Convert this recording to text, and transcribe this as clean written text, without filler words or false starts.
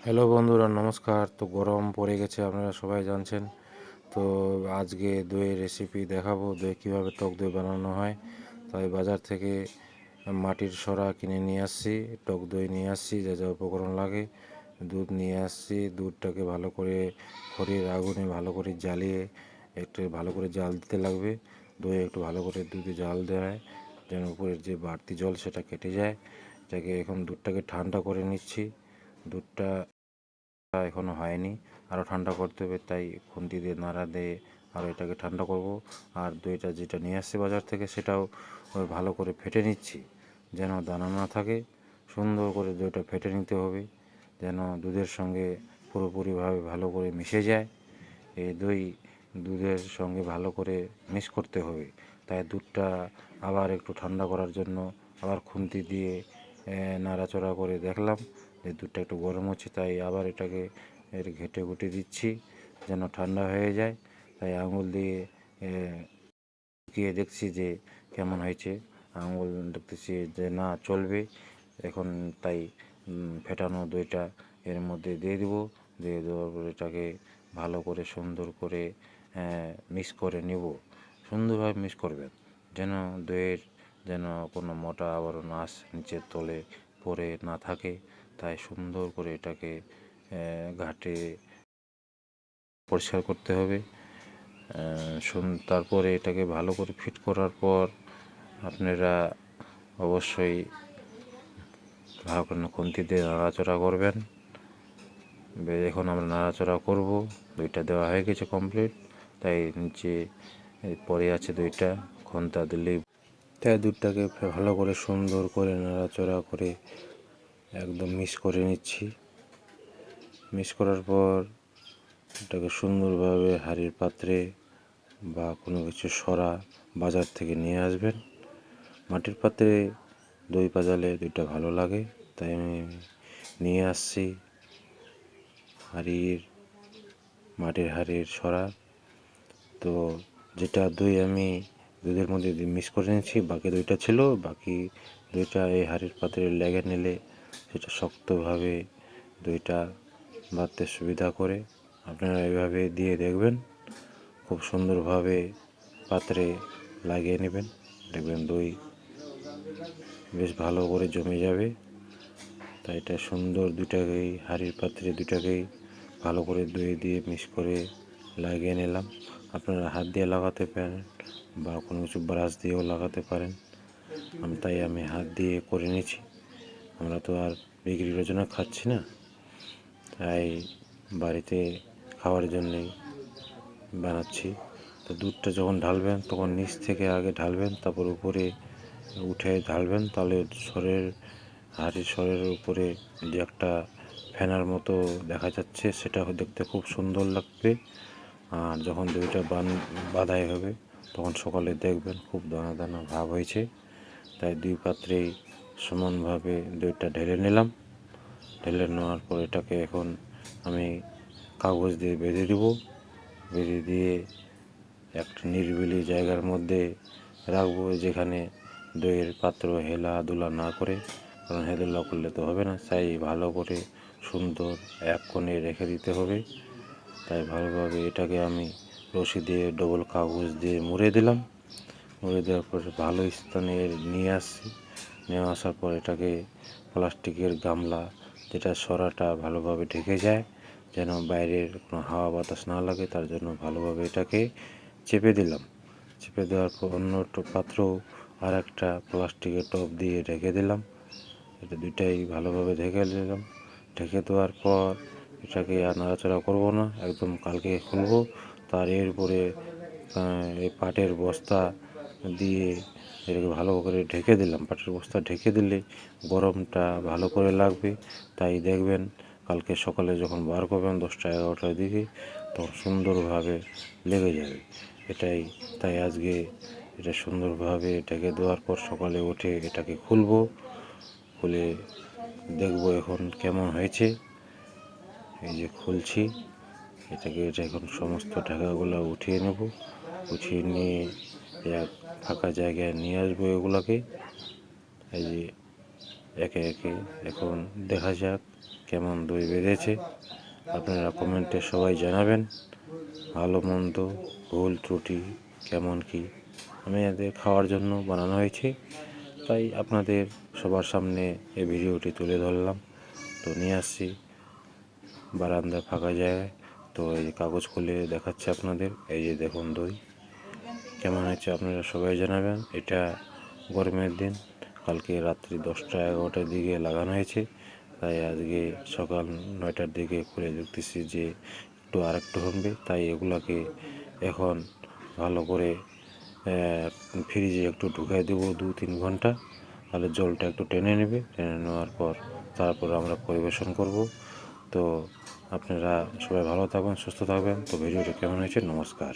Hello বন্ধুরা, নমস্কার। তো গরম পড়ে গেছে, আপনারা সবাই জানছেন। তো আজকে দইয়ের রেসিপি দেখাবো, দই কীভাবে টক দই বানানো হয়। তাই বাজার থেকে মাটির সরা কিনে নিয়ে আসছি, টক দই নিয়ে আসছি, যা যা উপকরণ লাগে। দুধ নিয়ে আসছি, দুধটাকে ভালো করে খড়ির আগুনে ভালো করে জ্বালিয়ে একটু ভালো করে জাল দিতে লাগবে। দই একটু ভালো করে দুধে জাল দেয়, যেন উপরের যে বাড়তি জল সেটা কেটে যায়। এটাকে এখন দুধটাকে ঠান্ডা করে নিচ্ছি। দুধটা এখনও হয়নি, আরও ঠান্ডা করতে হবে, তাই খুন্তি দিয়ে নাড়া দিয়ে আরও এটাকে ঠান্ডা করব। আর দইটা যেটা নিয়ে আসছে বাজার থেকে সেটাও ভালো করে ফেটে নিচ্ছি, যেন দানা না থাকে। সুন্দর করে দইটা ফেটে নিতে হবে, যেন দুধের সঙ্গে পুরোপুরিভাবে ভালো করে মিশে যায়। এই দই দুধের সঙ্গে ভালো করে মিক্স করতে হবে। তাই দুধটা আবার একটু ঠান্ডা করার জন্য আবার খুন্তি দিয়ে নাড়াচড়া করে দেখলাম যে দুধটা একটু গরম হচ্ছে, তাই আবার এটাকে ঘেঁটে ঘুটে দিচ্ছি যেন ঠান্ডা হয়ে যায়। তাই আঙুল দিয়ে দেখছি যে কেমন হয়েছে। আঙুল দেখতেছি যে না চলবে এখন, তাই ফেটানো দইটা এর মধ্যে দিয়ে দেবো। দিয়ে দেওয়ার পর এটাকে ভালো করে সুন্দর করে মিক্স করে নেব। সুন্দরভাবে মিক্স করবেন, যেন দইয়ের যেন কোনো মোটা আবরণ আঁশ নিচের তলে পড়ে না থাকে। তাই সুন্দর করে এটাকে ঘাটে পরিষ্কার করতে হবে। তারপরে এটাকে ভালো করে ফিট করার পর আপনারা অবশ্যই ভালো করে খুন্তি দিয়ে নাড়াচড়া করবেন। এখন আমরা নাড়াচড়া করব। দইটা দেওয়া হয়ে গেছে কমপ্লিট, তাই নিচে পড়ে আছে দইটা, খুন্তা দিলেই। তাই দুধটাকে ভালো করে সুন্দর করে নাড়াচড়া করে একদম মিক্স করে নিচ্ছি। মিক্স করার পর এটাকে সুন্দরভাবে হাঁড়ির পাত্রে বা কোনো কিছু সরা বাজার থেকে নিয়ে আসবেন। মাটির পাত্রে দই পাজালে দইটা ভালো লাগে, তাই আমি নিয়ে আসছি মাটির হাঁড়ির সরা। তো যেটা দই আমি দুধের মধ্যে মিক্স করে নিয়েছি, বাকি দইটা ছিল, বাকি দইটা এই হাঁড়ির পাত্রে লেগে নিলে সেটা শক্তভাবে দইটা বাঁধতে সুবিধা করে। আপনারা এভাবে দিয়ে দেখবেন, খুব সুন্দরভাবে পাত্রে লাগিয়ে নেবেন, দেখবেন দই বেশ ভালো করে জমে যাবে। তাই এটা সুন্দর দুটাকেই হাঁড়ির পাত্রে দুটাকেই ভালো করে দই দিয়ে মিক্স করে লাগিয়ে নিলাম। আপনারা হাত দিয়ে লাগাতে পারেন বা কোনো কিছু ব্রাশ দিয়েও লাগাতে পারেন। আমি হাত দিয়ে করে নিয়েছি। আমরা তো আর বিক্রির জন্য খাচ্ছি না, তাই বাড়িতে খাওয়ার জন্যেই বানাচ্ছি। তো দুধটা যখন ঢালবেন তখন নিচ থেকে আগে ঢালবেন, তারপর উপরে উঠে ঢালবেন, তাহলে হাঁড়ির সরের উপরে যে একটা ফেনার মতো দেখা যাচ্ছে সেটা দেখতে খুব সুন্দর লাগবে। আর যখন দইটা বাঁধাই হবে তখন সকালে দেখবেন খুব দানা দানা ভাব হয়েছে। তাই দুই পাত্রেই সমানভাবে দইটা ঢেলে নিলাম। ঢেলে নেওয়ার পর এটাকে এখন আমি কাগজ দিয়ে বেঁধে দেবো। বেঁধে দিয়ে একটা নিরিবিলি জায়গার মধ্যে রাখবো, যেখানে দইয়ের পাত্র হেলাধুলা না করে, কারণ হেলাধুলা করলে তো হবে না। তাই ভালো করে সুন্দর এক কোণে রেখে দিতে হবে। তাই ভালোভাবে এটাকে আমি রশি দিয়ে ডবল কাগজ দিয়ে মুড়ে দিলাম। মুড়ে দেওয়ার পর ভালো স্থানে নিয়ে আসছি। নিয়ে আসার পর এটাকে প্লাস্টিকের গামলা, যেটা সরাটা ভালোভাবে ঢেকে যায়, যেন বাইরের কোনো হাওয়া বাতাস না লাগে, তার জন্য ভালোভাবে এটাকে চেপে দিলাম। চেপে দেওয়ার পর অন্য পাত্র আর একটা প্লাস্টিকের টব দিয়ে ঢেকে দিলাম। এটা দুইটাই ভালোভাবে ঢেকে দিলাম। ঢেকে দেওয়ার পর এটাকে আর নাড়াচাড়া করবো না, একদম কালকে খুলবো। তার এর উপরে এই পাটের বস্তা দিয়ে এটাকে ভালো করে ঢেকে দিলাম। পাটের বস্তা ঢেকে দিলে গরমটা ভালো করে লাগবে। তাই দেখবেন কালকে সকালে যখন বার করবেন 10টা-11টার দিকে, তখন সুন্দরভাবে লেগে যাবে। তাই আজকে এটা সুন্দরভাবে ঢেকে দেওয়ার পর সকালে উঠে এটাকে খুলবো। খুলে দেখব এখন কেমন হয়েছে। এই যে খুলছি, এটা এখন সমস্ত ঢাকাগুলো উঠিয়ে নেব। উঠিয়ে নিয়ে এক ফাঁকা জায়গায় নিয়ে আসবো এগুলোকে। এই যে একে একে এখন দেখা যাক কেমন দই বেঁধেছে আপনারা কমেন্টে সবাই জানাবেন। ভালো মন্দ ভুল ত্রুটি কেমন কি আমাদের খাওয়ার জন্য বানানো হয়েছে, তাই আপনাদের সবার সামনে এই ভিডিওটি তুলে ধরলাম। তো নিয়ে আসছি বারান্দায় ফাঁকা জায়গায়। তো এই যে কাগজ খুলে দেখাচ্ছে আপনাদের, এই যে দেখুন দই কেমন হয়েছে আপনারা সবাই জানাবেন। এটা গরমের দিন, কালকে রাত্রি 10টা-11টার দিকে লাগানো হয়েছে, তাই আজকে সকাল 9টার দিকে খুলে দেখতেছি যে আরেকটু হবে। তাই এগুলাকে এখন ভালো করে ফ্রিজে একটু ঢুকাই দেবো 2-3 ঘন্টা, তাহলে জলটা একটু টেনে নেবে। টেনে নেওয়ার পর তারপর আমরা পরিবেশন করব। তো আপনারা সবাই ভালো থাকবেন, সুস্থ থাকবেন। তো ভিডিওটি কেমন হয়েছে, নমস্কার।